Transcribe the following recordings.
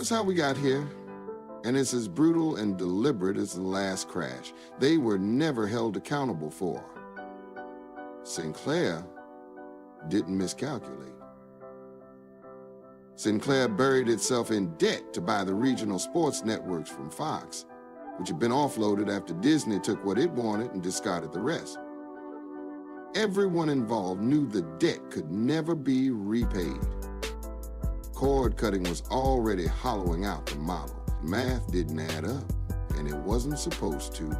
That's how we got here. And it's as brutal and deliberate as the last crash. They were never held accountable for. Sinclair didn't miscalculate. Sinclair buried itself in debt to buy the regional sports networks from Fox, which had been offloaded after Disney took what it wanted and discarded the rest. Everyone involved knew the debt could never be repaid. Cord cutting was already hollowing out the model. Math didn't add up, and it wasn't supposed to.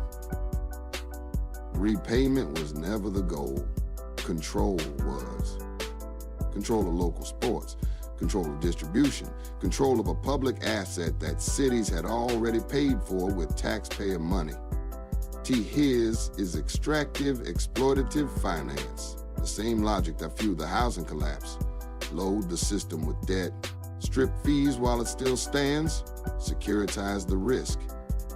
Repayment was never the goal. Control was. Control of local sports, control of distribution, control of a public asset that cities had already paid for with taxpayer money. His is extractive, exploitative finance. The same logic that fueled the housing collapse. Load the system with debt, strip fees while it still stands, securitize the risk,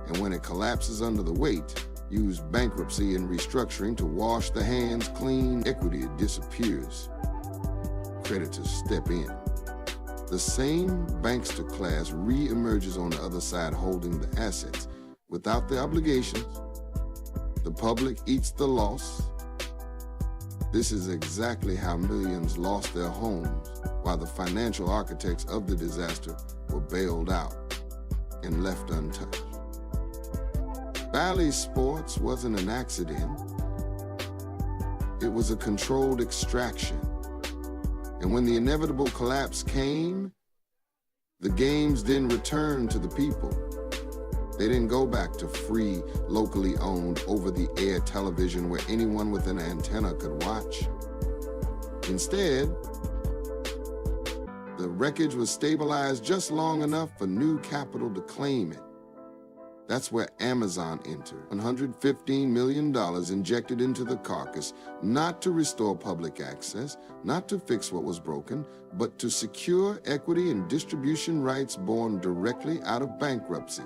and when it collapses under the weight, use bankruptcy and restructuring to wash the hands clean. Equity disappears. Creditors step in. The same bankster class re-emerges on the other side holding the assets. Without the obligations, the public eats the loss. This is exactly how millions lost their homes while the financial architects of the disaster were bailed out and left untouched. Valley Sports wasn't an accident. It was a controlled extraction. And when the inevitable collapse came, the games didn't return to the people. They didn't go back to free, locally owned, over-the-air television where anyone with an antenna could watch. Instead, the wreckage was stabilized just long enough for new capital to claim it. That's where Amazon entered. $115 million injected into the carcass, not to restore public access, not to fix what was broken, but to secure equity and distribution rights born directly out of bankruptcy.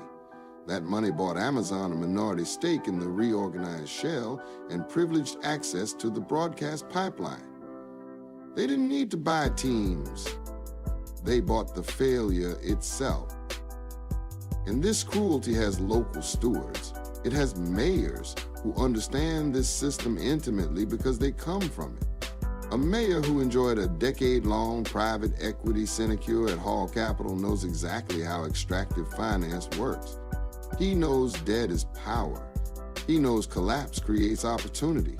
That money bought Amazon a minority stake in the reorganized shell and privileged access to the broadcast pipeline. They didn't need to buy teams. They bought the failure itself. And this cruelty has local stewards. It has mayors who understand this system intimately because they come from it. A mayor who enjoyed a decade-long private equity sinecure at Hall Capital knows exactly how extractive finance works. He knows debt is power. He knows collapse creates opportunity.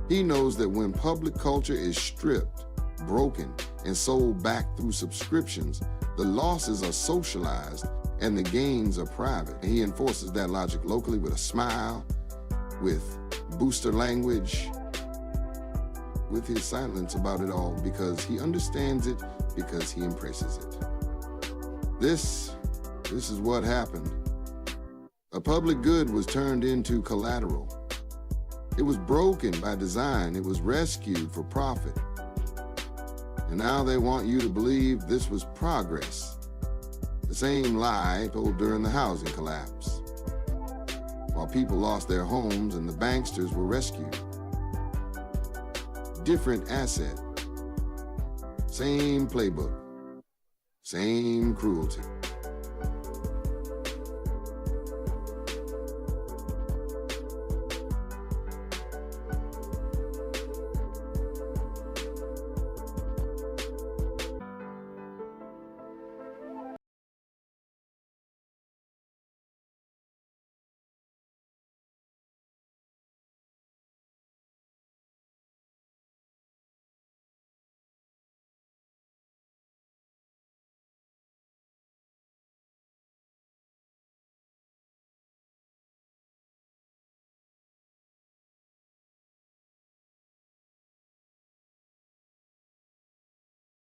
He knows that when public culture is stripped, broken, and sold back through subscriptions, the losses are socialized and the gains are private. And he enforces that logic locally with a smile, with booster language, with his silence about it all, because he understands it, because he embraces it. This is what happened. A public good was turned into collateral. It was broken by design. It was rescued for profit. And now they want you to believe this was progress. The same lie told during the housing collapse, while people lost their homes and the banksters were rescued. Different asset, same playbook, same cruelty.